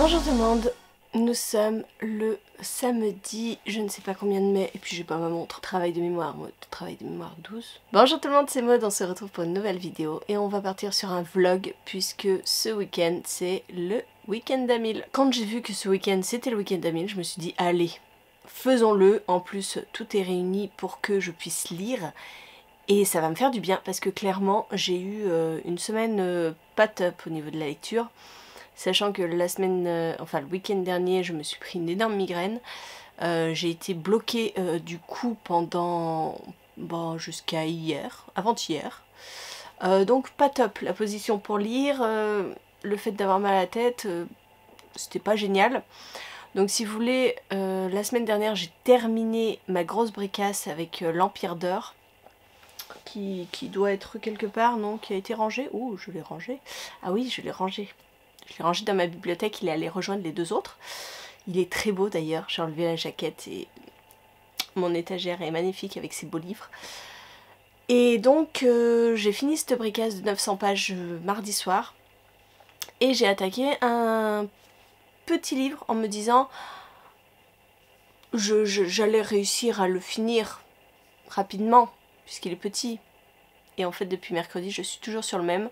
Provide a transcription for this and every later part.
Bonjour tout le monde, nous sommes le samedi, je ne sais pas combien de mai, et puis j'ai pas ma montre. Travail de mémoire, mode travail de mémoire 12. Bonjour tout le monde, c'est Maud, on se retrouve pour une nouvelle vidéo et on va partir sur un vlog puisque ce week-end c'est le week-end d'Amil. Quand j'ai vu que ce week-end c'était le week-end d'Amil, je me suis dit allez, faisons-le. En plus tout est réuni pour que je puisse lire et ça va me faire du bien parce que clairement j'ai eu une semaine pas top au niveau de la lecture. Sachant que la semaine, enfin le week-end dernier, je me suis pris une énorme migraine. J'ai été bloquée du coup pendant jusqu'à hier, avant-hier. Donc pas top la position pour lire. Le fait d'avoir mal à la tête, c'était pas génial. Donc si vous voulez, la semaine dernière j'ai terminé ma grosse bricasse avec l'Empire d'Or. Qui doit être quelque part, non? Qui a été rangé. Ouh, je l'ai rangé. Ah oui, je l'ai rangé. Je l'ai rangé dans ma bibliothèque, il est allé rejoindre les deux autres. Il est très beau d'ailleurs, j'ai enlevé la jaquette et mon étagère est magnifique avec ses beaux livres. Et donc j'ai fini cette bricasse de 900 pages mardi soir. Et j'ai attaqué un petit livre en me disant j'allais réussir à le finir rapidement puisqu'il est petit. Et en fait depuis mercredi je suis toujours sur le même.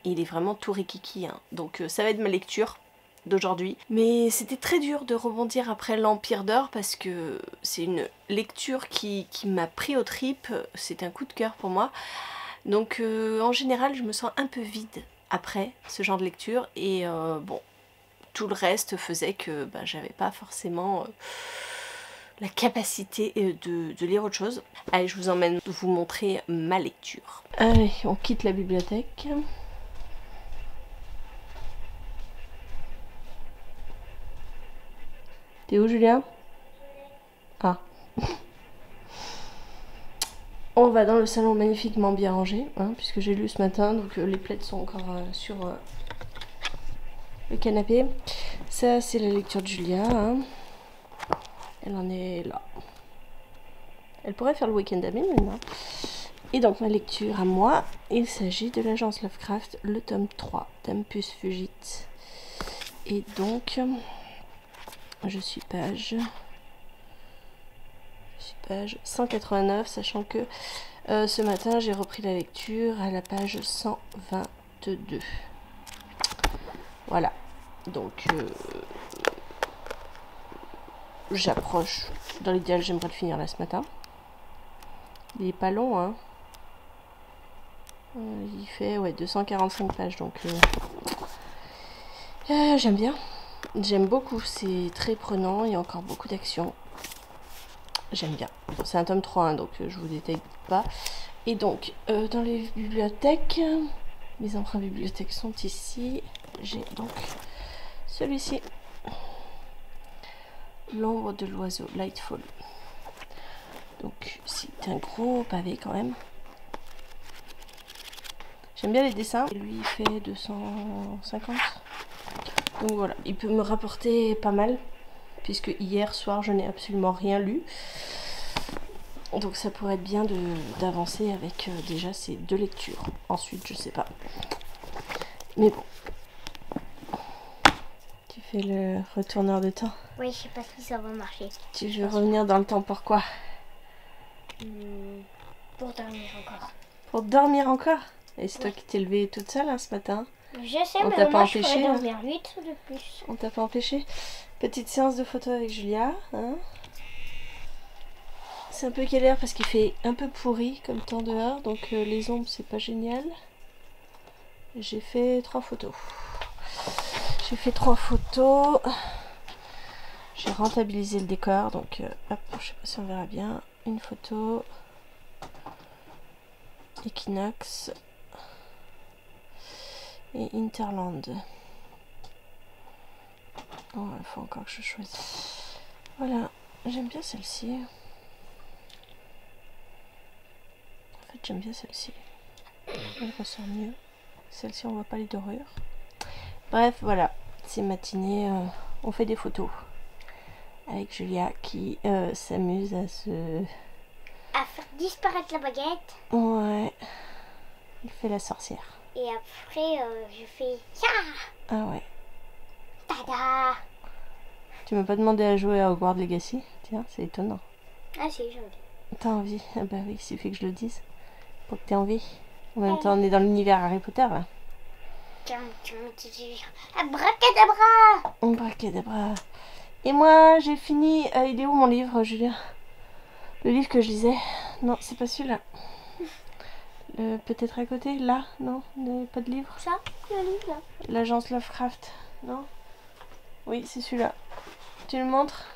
Il est vraiment tout rikiki, hein. Donc ça va être ma lecture d'aujourd'hui. Mais c'était très dur de rebondir après l'Empire d'Or parce que c'est une lecture qui m'a pris aux tripes. C'est un coup de cœur pour moi. Donc en général je me sens un peu vide après ce genre de lecture. Et bon, tout le reste faisait que j'avais pas forcément la capacité de lire autre chose. Allez, je vous emmène vous montrer ma lecture. Allez, on quitte la bibliothèque. T'es où, Julien? Ah. On va dans le salon magnifiquement bien rangé, hein, puisque j'ai lu ce matin, donc les plaids sont encore sur le canapé. Ça, c'est la lecture de Julia. Hein. Elle en est là. Elle pourrait faire le week-end d'Amil maintenant. Et donc, ma lecture à moi, il s'agit de l'agence Lovecraft, le tome 3, Tempus Fugit. Et donc, je suis page 189, sachant que ce matin j'ai repris la lecture à la page 122. Voilà, donc j'approche. Dans l'idéal, j'aimerais le finir là ce matin. Il est pas long, hein. Il fait 245 pages, donc j'aime bien. J'aime beaucoup, c'est très prenant, il y a encore beaucoup d'action. J'aime bien. C'est un tome 3, hein, donc je vous détaille pas. Et donc, dans les bibliothèques, mes emprunts bibliothèques sont ici. J'ai donc celui-ci. L'ombre de l'oiseau, Lightfall. Donc, c'est un gros pavé quand même. J'aime bien les dessins. Et lui, il fait 250. Donc voilà, il peut me rapporter pas mal. Puisque hier soir, je n'ai absolument rien lu. Donc ça pourrait être bien d'avancer avec déjà ces deux lectures. Ensuite, je sais pas. Mais bon. Tu fais le retourneur de temps? Oui, je sais pas si ça va marcher. Tu veux revenir dans le temps, pourquoi? Pour dormir encore. Pour dormir encore? Et c'est toi qui t'es levée toute seule hein, ce matin? Je sais, on mais t'a moi pas je empêché, pourrais dormir 8 de plus. On t'a pas empêché? Petite séance de photo avec Julia. Hein, c'est un peu galère parce qu'il fait un peu pourri comme temps dehors. Donc les ombres c'est pas génial. J'ai fait 3 photos. J'ai rentabilisé le décor. Donc hop, je sais pas si on verra bien. Une photo. Equinox. Et Interland. Oh, il faut encore que je choisisse. Voilà, j'aime bien celle-ci. En fait, j'aime bien celle-ci. Elle ressort mieux. Celle-ci, on voit pas les dorures. Bref, voilà. C'est matinée. On fait des photos. Avec Julia qui s'amuse à faire disparaître la baguette. Ouais. Elle fait la sorcière. Et après, je fais ça. Ah ouais. Tada. Dada. Tu m'as pas demandé à jouer à Hogwarts Legacy? Tiens, c'est étonnant. Ah si, j'ai envie. T'as envie? Ah bah oui, il suffit que je le dise. Pour que t'aies envie. En même temps, on est dans l'univers Harry Potter là. Abracadabra. Abracadabra. Et moi, j'ai fini. Il est où mon livre, Julien? Le livre que je lisais? Non, c'est pas celui-là. Peut-être à côté? Là? Non? Pas de livre? Ça, le livre là. L'agence Lovecraft? Non? Oui, c'est celui-là. Tu le montres?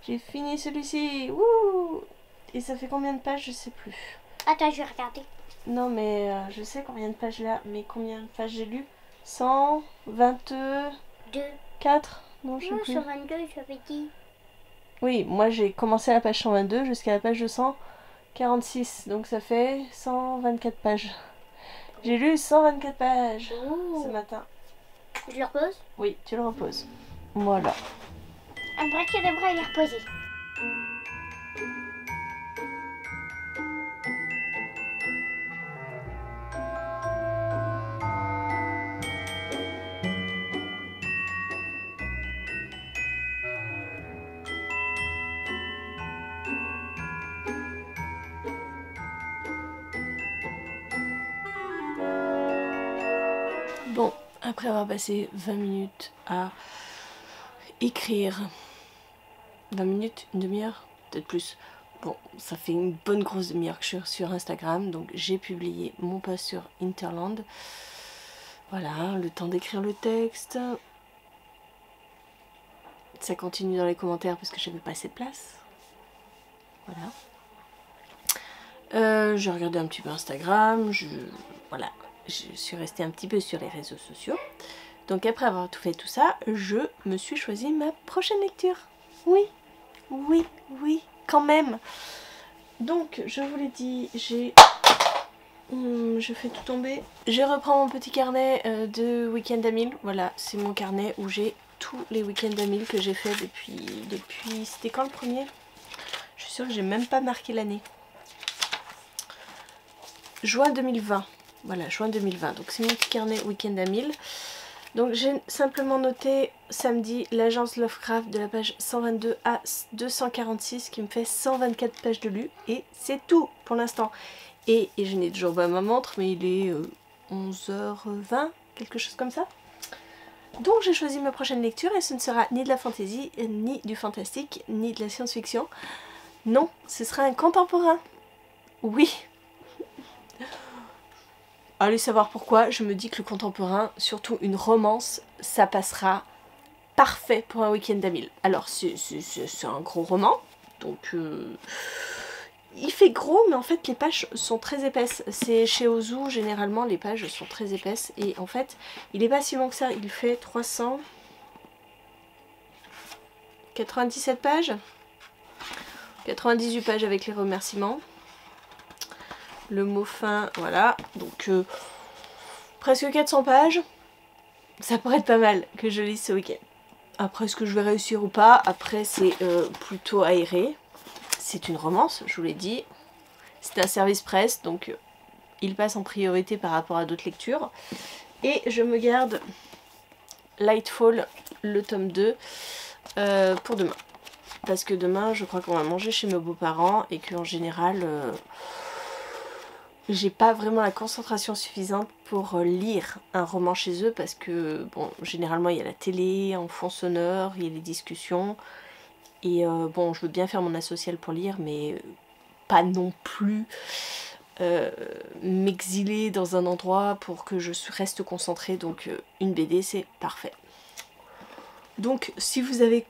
J'ai fini celui-ci. Wouh! Et ça fait combien de pages? Je sais plus. Attends, je vais regarder. Non, mais je sais combien de pages là. Mais combien de pages j'ai lu? 122... 2. 4? Non, je sais Non, plus. sur 22, j'avais dit. Oui, moi j'ai commencé à la page 122 jusqu'à la page 246. Donc ça fait 124 pages. J'ai lu 124 pages Oh. ce matin. Je le repose. Oui, tu le reposes. Voilà. Abracadabra, il est reposé. Bon, après avoir passé 20 minutes à écrire, 20 minutes, une demi-heure, peut-être plus. Bon, ça fait une bonne grosse demi-heure que je suis sur Instagram, donc j'ai publié mon post sur Interland. Voilà, le temps d'écrire le texte. Ça continue dans les commentaires parce que j'avais pas assez de place. Voilà. J'ai regardé un petit peu Instagram, voilà, je suis restée un petit peu sur les réseaux sociaux. Donc après avoir tout fait tout ça, je me suis choisi ma prochaine lecture. Oui, oui, oui, quand même. Donc je vous l'ai dit, je fais tout tomber. Je reprends mon petit carnet de week-end à 1000. Voilà, c'est mon carnet où j'ai tous les week-ends à 1000 que j'ai fait depuis... C'était quand le premier? Je suis sûre que j'ai même pas marqué l'année. Juin 2020. Voilà, juin 2020. Donc c'est mon petit carnet week-end à 1000. Donc j'ai simplement noté samedi l'agence Lovecraft de la page 122 à 246 qui me fait 124 pages de lu. Et c'est tout pour l'instant. Et je n'ai toujours pas ma montre, mais il est 11h20, quelque chose comme ça. Donc j'ai choisi ma prochaine lecture et ce ne sera ni de la fantasy, ni du fantastique, ni de la science-fiction. Non, ce sera un contemporain. Oui. Allez savoir pourquoi, je me dis que le contemporain, surtout une romance, ça passera parfait pour un week-end à 1000. Alors c'est un gros roman, donc il fait gros, mais en fait les pages sont très épaisses. C'est chez Ozu, généralement les pages sont très épaisses et en fait il est pas si long que ça, il fait 397 pages, 98 pages avec les remerciements. Le mot fin, voilà, donc presque 400 pages, ça pourrait être pas mal que je lise ce week-end. Après, est-ce que je vais réussir ou pas? Après, c'est plutôt aéré. C'est une romance, je vous l'ai dit. C'est un service presse, donc il passe en priorité par rapport à d'autres lectures. Et je me garde Lightfall, le tome 2, pour demain. Parce que demain, je crois qu'on va manger chez mes beaux-parents et qu'en général... j'ai pas vraiment la concentration suffisante pour lire un roman chez eux parce que, bon, généralement il y a la télé en fond sonore, il y a les discussions et bon, je veux bien faire mon asocial pour lire mais pas non plus m'exiler dans un endroit pour que je reste concentrée, donc une BD c'est parfait. Donc si vous avez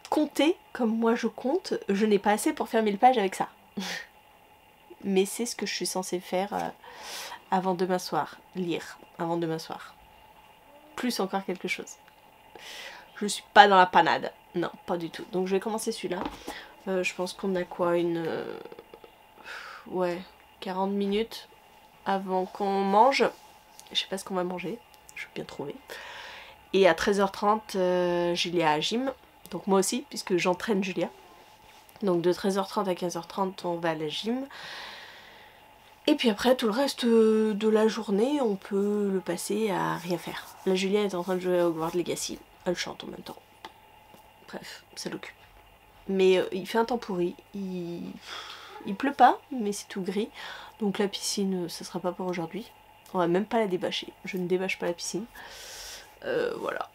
compté comme moi je compte, je n'ai pas assez pour faire 1000 pages avec ça. Mais c'est ce que je suis censée faire avant demain soir. Lire avant demain soir. Plus encore quelque chose. Je suis pas dans la panade. Non, pas du tout. Donc je vais commencer celui-là. Je pense qu'on a quoi, ouais, 40 minutes avant qu'on mange. Je sais pas ce qu'on va manger. Je vais bien trouver. Et à 13h30, Julia a gym. Donc moi aussi, puisque j'entraîne Julia. Donc de 13h30 à 15h30, on va à la gym. Et puis après, tout le reste de la journée, on peut le passer à rien faire. Là, Julia est en train de jouer à Hogwarts Legacy. Elle chante en même temps. Bref, ça l'occupe. Mais il fait un temps pourri. Il pleut pas, mais c'est tout gris. Donc la piscine, ça sera pas pour aujourd'hui. On va même pas la débâcher. Je ne débâche pas la piscine. Voilà.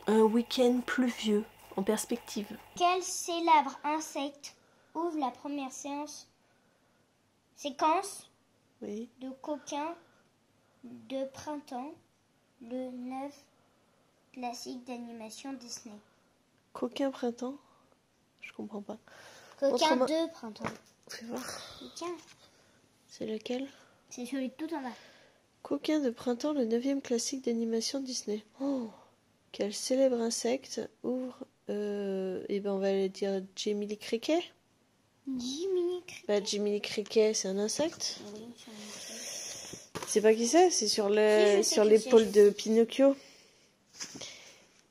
Un week-end pluvieux en perspective. Quel célèbre insecte ouvre la première séquence Oui. de coquins de printemps, le 9 classique d'animation Disney? Coquin printemps? Je comprends pas. Coquin Autrement... de printemps. Fais voir. Coquin. C'est lequel? C'est celui tout en bas. Coquin de printemps, le 9e classique d'animation Disney. Oh, quel célèbre insecte ouvre... Eh ben on va aller dire Jiminy Cricket. Jiminy Cricket. Bah Jiminy Cricket, c'est un insecte. Oui, c'est un insecte. C'est pas qui c'est? C'est sur Si, je sais sur qui l'épaule c'est, de Pinocchio.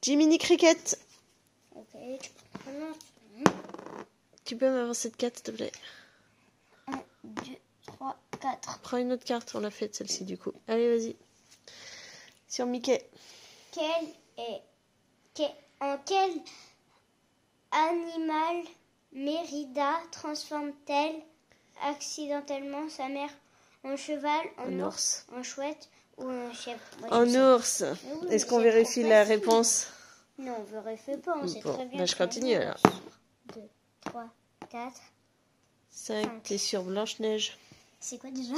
Jiminy Cricket. Ok, tu peux prendre. Tu peux m'avancer de 4 s'il te plaît? 1, 2, 3, 4. Prends une autre carte, on l'a faite celle-ci du coup. Allez vas-y. Sur Mickey. En quel animal Mérida transforme-t-elle accidentellement sa mère en cheval, en ours, en chouette ou en chèvre? En ours. Oui, Est-ce mais qu'on c'est vérifie trop la facile. réponse? Non, on vérifie pas, on sait Bon, très bien. bah, je continue alors. 2, 3, 4. 5. T'es sur Blanche-Neige. C'est quoi déjà?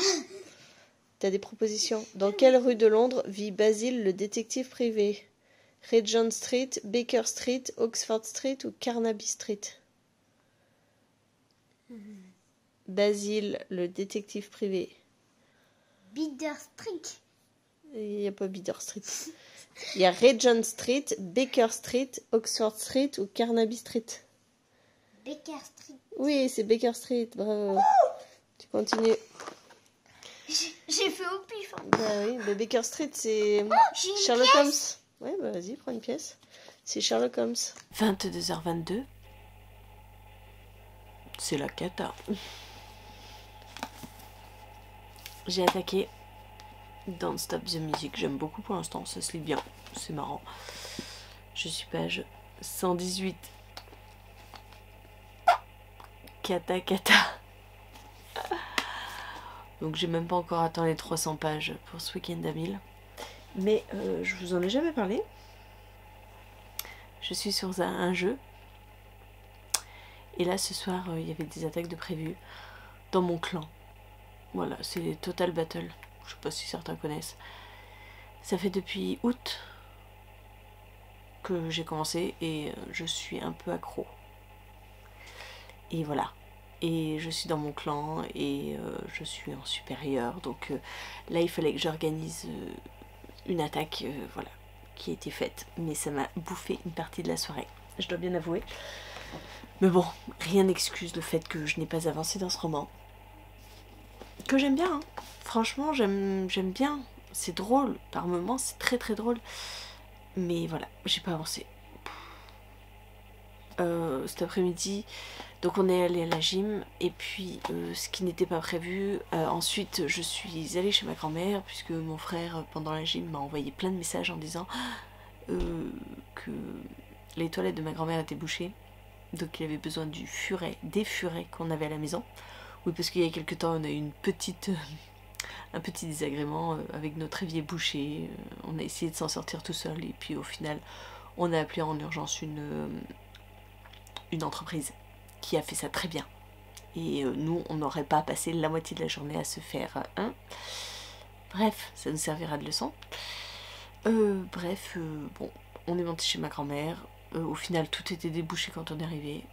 T'as des propositions. Dans quelle rue de Londres vit Basil, le détective privé? Regent Street, Baker Street, Oxford Street ou Carnaby Street? Basil, le détective privé. Bitter Street. Il n'y a pas Baker Street. Il y a Regent Street, Baker Street, Oxford Street ou Carnaby Street. Baker Street. Oui, c'est Baker Street, bravo. Tu continues. J'ai fait au pif. Hein. Bah oui, bah Baker Street, c'est J'ai une Sherlock pièce. Holmes. Ouais, bah vas-y, prends une pièce. C'est Sherlock Holmes. 22h22. C'est la cata. J'ai attaqué Don't Stop the Music. J'aime beaucoup pour l'instant, ça se lit bien. C'est marrant. Je suis page 118. Cata. Donc j'ai même pas encore atteint les 300 pages pour ce week-end d'Amil. Mais je vous en ai jamais parlé. Je suis sur un jeu. Et là ce soir il y avait des attaques de prévues dans mon clan. Voilà, c'est les Total Battle. Je sais pas si certains connaissent. Ça fait depuis août que j'ai commencé et je suis un peu accro. Et voilà. Et je suis dans mon clan et je suis en supérieur. Donc là il fallait que j'organise une attaque voilà, qui a été faite. Mais ça m'a bouffé une partie de la soirée. Je dois bien avouer. Mais bon, rien n'excuse le fait que je n'ai pas avancé dans ce roman. Que j'aime bien, hein. Franchement j'aime bien. C'est drôle, par moments c'est très très drôle. Mais voilà, j'ai pas avancé. Cet après-midi, donc on est allé à la gym et puis ce qui n'était pas prévu, ensuite je suis allée chez ma grand-mère puisque mon frère pendant la gym m'a envoyé plein de messages en disant que les toilettes de ma grand-mère étaient bouchées, donc il avait besoin des furets qu'on avait à la maison. Oui, parce qu'il y a quelques temps on a eu un petit désagrément avec notre évier bouché, on a essayé de s'en sortir tout seul et puis au final on a appelé en urgence une entreprise qui a fait ça très bien. Et nous, on n'aurait pas passé la moitié de la journée à se faire un. Bref, ça nous servira de leçon. Bon, on est monté chez ma grand-mère. Au final, tout était débouché quand on est arrivé.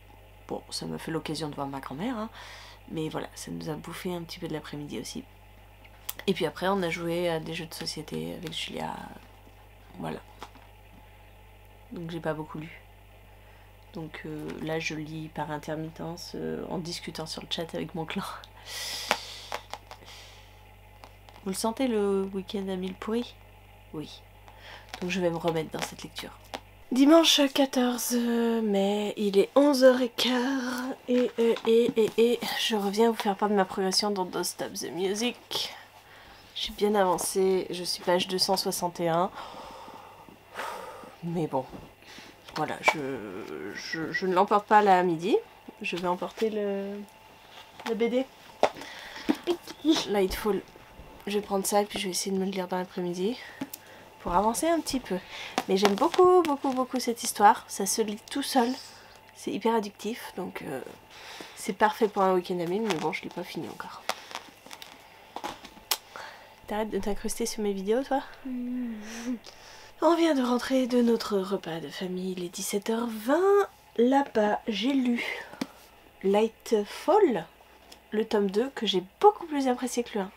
Bon, ça m'a fait l'occasion de voir ma grand-mère. Hein. Mais voilà, ça nous a bouffé un petit peu de l'après-midi aussi. Et puis après, on a joué à des jeux de société avec Julia. Voilà. Donc j'ai pas beaucoup lu. Donc là je lis par intermittence en discutant sur le chat avec mon clan. Vous le sentez le week-end à 1000 pourri? Oui. Donc je vais me remettre dans cette lecture. Dimanche 14 mai, il est 11h15 et je reviens vous faire part de ma progression dans Don't Stop the Music. J'ai bien avancé, je suis page 261. Mais bon, voilà, je ne l'emporte pas là à midi. Je vais emporter la BD. Lightfall. Je vais prendre ça et puis je vais essayer de me le lire dans l'après-midi. Pour avancer un petit peu. Mais j'aime beaucoup, beaucoup, beaucoup cette histoire. Ça se lit tout seul. C'est hyper addictif. Donc c'est parfait pour un week-end à 1000. Mais bon, je ne l'ai pas fini encore. T'arrêtes de t'incruster sur mes vidéos, toi? On vient de rentrer de notre repas de famille. Il est 17h20. Là-bas, j'ai lu Lightfall, le tome 2, que j'ai beaucoup plus apprécié que le 1.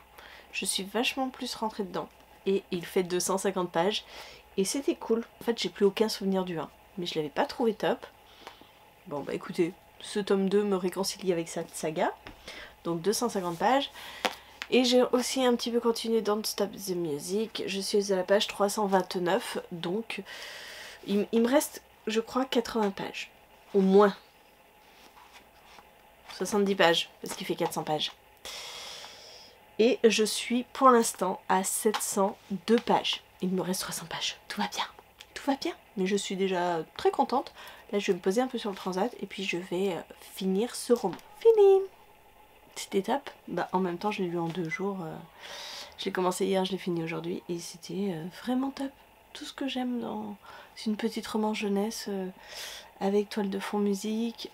Je suis vachement plus rentrée dedans. Et il fait 250 pages. Et c'était cool. En fait, j'ai plus aucun souvenir du 1. Mais je l'avais pas trouvé top. Bon, bah écoutez, ce tome 2 me réconcilie avec cette saga. Donc 250 pages. Et j'ai aussi un petit peu continué Don't Stop the Music. Je suis à la page 329. Donc, il me reste, je crois, 80 pages. Au moins. 70 pages, parce qu'il fait 400 pages. Et je suis pour l'instant à 702 pages. Il me reste 300 pages. Tout va bien. Tout va bien. Mais je suis déjà très contente. Là, je vais me poser un peu sur le transat et puis je vais finir ce roman. Fini. C'était top. Bah, en même temps, je l'ai lu en 2 jours. Je l'ai commencé hier, je l'ai fini aujourd'hui. Et c'était vraiment top. Tout ce que j'aime dans une petite roman jeunesse avec toile de fond musique.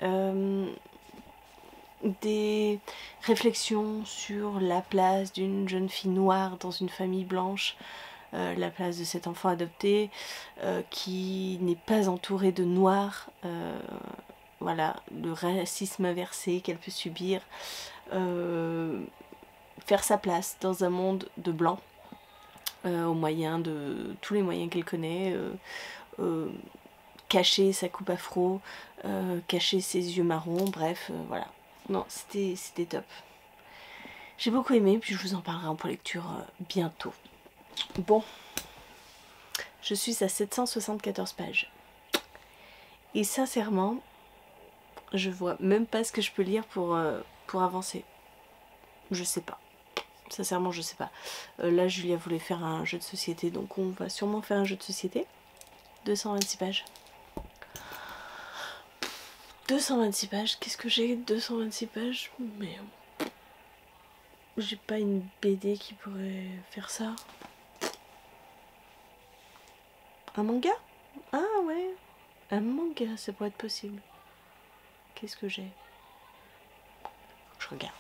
Des réflexions sur la place d'une jeune fille noire dans une famille blanche, la place de cet enfant adopté qui n'est pas entouré de noirs, voilà, le racisme inversé qu'elle peut subir, faire sa place dans un monde de blancs au moyen de tous les moyens qu'elle connaît, cacher sa coupe afro, cacher ses yeux marrons, bref, voilà. Non, c'était top. J'ai beaucoup aimé, puis je vous en parlerai en prélecture bientôt. Bon, je suis à 774 pages. Et sincèrement, je vois même pas ce que je peux lire pour avancer. Je sais pas. Sincèrement, je sais pas. Là, Julia voulait faire un jeu de société, donc on va sûrement faire un jeu de société. 226 pages. 226 pages, qu'est-ce que j'ai? 226 pages, mais j'ai pas une BD qui pourrait faire ça. Un manga? Ah ouais, un manga, ça pourrait être possible. Qu'est-ce que j'ai? Je regarde.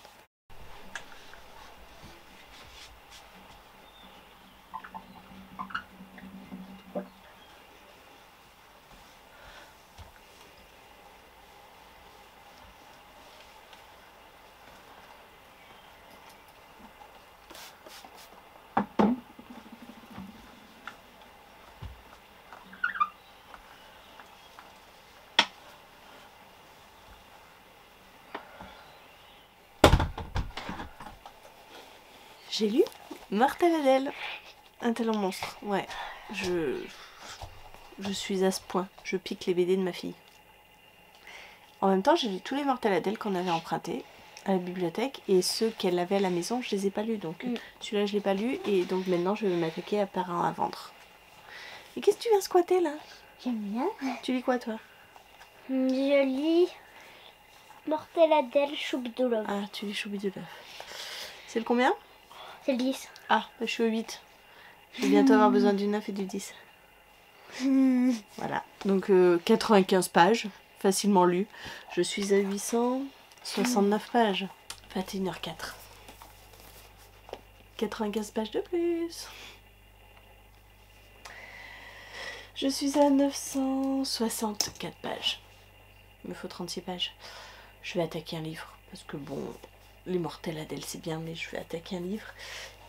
J'ai lu Mortel Adèle, un talent monstre. Ouais, je suis à ce point. Je pique les BD de ma fille. En même temps, j'ai lu tous les Mortel Adèle qu'on avait empruntés à la bibliothèque et ceux qu'elle avait à la maison, je les ai pas lus. Donc celui-là, je l'ai pas lu et donc maintenant, je vais m'attaquer à part un à vendre. Et qu'est-ce que tu viens squatter là? J'aime bien. Tu lis quoi toi? Je lis Mortel Adèle, Choubidou-Love. Ah, tu lis Choubidou-Love. C'est le combien? C'est le 10. Ah, bah, je suis au 8. Je vais bientôt avoir besoin du 9 et du 10. Voilà, donc 95 pages, facilement lu. Je suis à 869 pages. 21h04. 95 pages de plus. Je suis à 964 pages. Il me faut 36 pages. Je vais attaquer un livre. Parce que bon, les Mortels Adèle c'est bien, mais je vais attaquer un livre.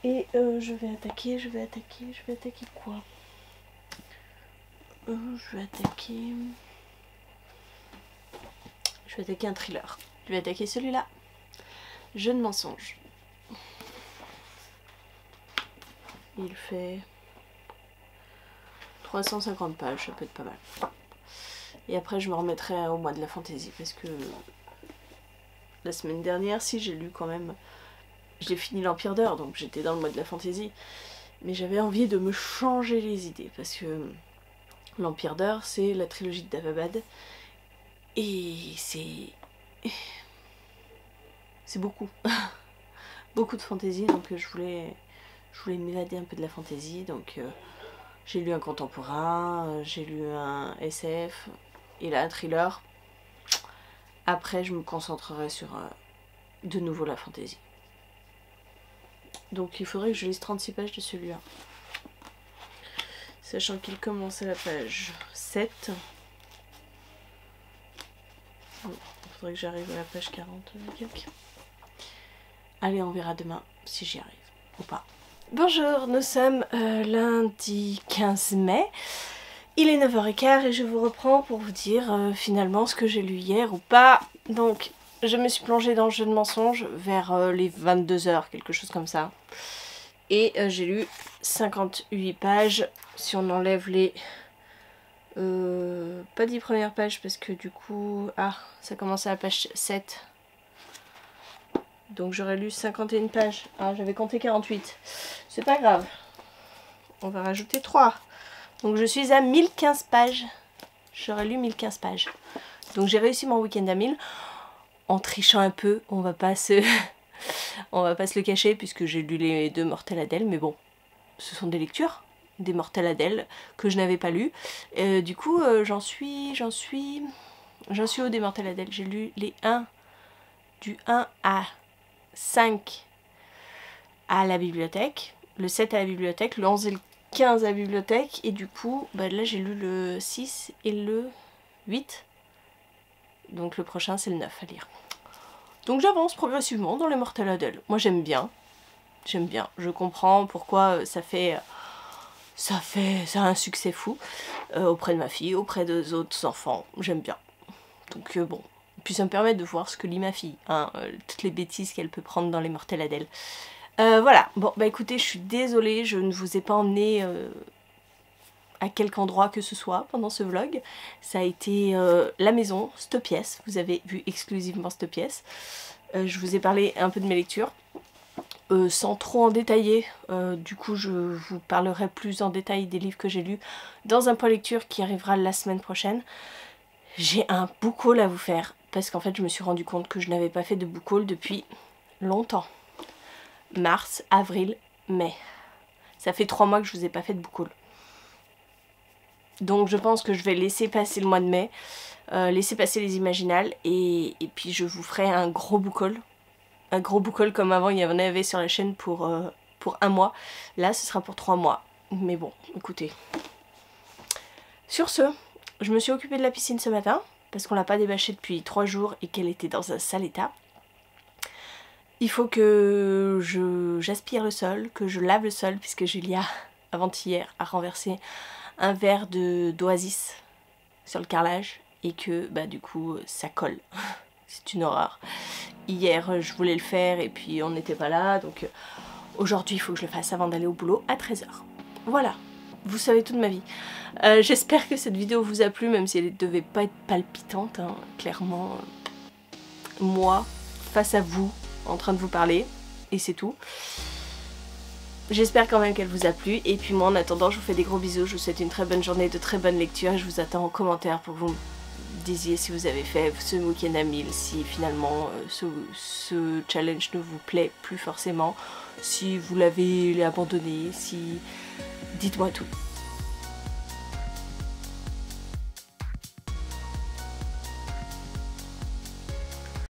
Et je vais attaquer quoi? Je vais attaquer un thriller. Je vais attaquer celui-là. Jeune mensonge. Il fait 350 pages, ça peut être pas mal. Et après je me remettrai au mois de la fantaisie parce que la semaine dernière, si j'ai lu quand même, j'ai fini l'Empire d'Or, donc j'étais dans le mois de la fantaisie. Mais j'avais envie de me changer les idées parce que l'Empire d'Or, c'est la trilogie de Davabad. Et c'est beaucoup. Beaucoup de fantaisie, donc je voulais m'évader un peu de la fantaisie, donc j'ai lu un contemporain, j'ai lu un SF et là un thriller. Après je me concentrerai sur de nouveau la fantaisie. Donc il faudrait que je lise 36 pages de celui-là. Sachant qu'il commence à la page 7. Il faudrait que j'arrive à la page 40 quelques. Allez, on verra demain si j'y arrive ou pas. Bonjour, nous sommes lundi 15 mai. Il est 9h15 et je vous reprends pour vous dire finalement ce que j'ai lu hier ou pas. Donc, je me suis plongée dans le jeu de mensonges vers les 22h, quelque chose comme ça. Et j'ai lu 58 pages. Si on enlève les... pas 10 premières pages parce que du coup... Ah, ça commence à la page 7. Donc j'aurais lu 51 pages. Ah, j'avais compté 48. C'est pas grave. On va rajouter 3. Donc je suis à 1015 pages. J'aurais lu 1015 pages. Donc j'ai réussi mon week-end à 1000. En trichant un peu. On va pas se le cacher puisque j'ai lu les 2 Mortels Adèle. Mais bon, ce sont des lectures. Des Mortels Adèle que je n'avais pas lu. Du coup, j'en suis au des Mortels Adèle. J'ai lu les 1 du 1 à 5 à la bibliothèque, le 7 à la bibliothèque, le 11 et le 15 à la bibliothèque, et du coup, bah là j'ai lu le 6 et le 8, donc le prochain c'est le 9 à lire. Donc j'avance progressivement dans les Mortels Adèle. Moi j'aime bien, je comprends pourquoi ça a un succès fou auprès de ma fille, auprès des autres enfants, j'aime bien. Donc bon. Puis ça me permet de voir ce que lit ma fille, hein, toutes les bêtises qu'elle peut prendre dans les Mortels Adèle. Voilà, bon bah écoutez, je suis désolée, je ne vous ai pas emmené à quelque endroit que ce soit pendant ce vlog. Ça a été la maison, cette pièce, vous avez vu exclusivement cette pièce. Je vous ai parlé un peu de mes lectures, sans trop en détailler. Du coup je vous parlerai plus en détail des livres que j'ai lus dans un point lecture qui arrivera la semaine prochaine. J'ai un book haul à vous faire. Parce qu'en fait je me suis rendu compte que je n'avais pas fait de book haul depuis longtemps. Mars, avril, mai. Ça fait 3 mois que je vous ai pas fait de book haul. Donc je pense que je vais laisser passer le mois de mai. Laisser passer les Imaginales. Et puis je vous ferai un gros book haul. Un gros book haul comme avant il y en avait sur la chaîne pour 1 mois. Là ce sera pour 3 mois. Mais bon, écoutez. Sur ce, je me suis occupée de la piscine ce matin. Parce qu'on l'a pas débâchée depuis 3 jours et qu'elle était dans un sale état. Il faut que j'aspire le sol, que je lave le sol, puisque Julia, avant-hier, a renversé un verre d'Oasis sur le carrelage et que bah du coup ça colle. C'est une horreur. Hier je voulais le faire et puis on n'était pas là, donc aujourd'hui il faut que je le fasse avant d'aller au boulot à 13h. Voilà. Vous savez toute ma vie. J'espère que cette vidéo vous a plu, même si elle ne devait pas être palpitante, hein, clairement. Moi, face à vous, en train de vous parler, et c'est tout. J'espère quand même qu'elle vous a plu, et puis moi en attendant, je vous fais des gros bisous, je vous souhaite une très bonne journée, de très bonnes lectures, et je vous attends en commentaire pour vous me disiez si vous avez fait ce week-end à 1000, si finalement ce challenge ne vous plaît plus forcément, si vous l'avez abandonné, si... Dites-moi tout.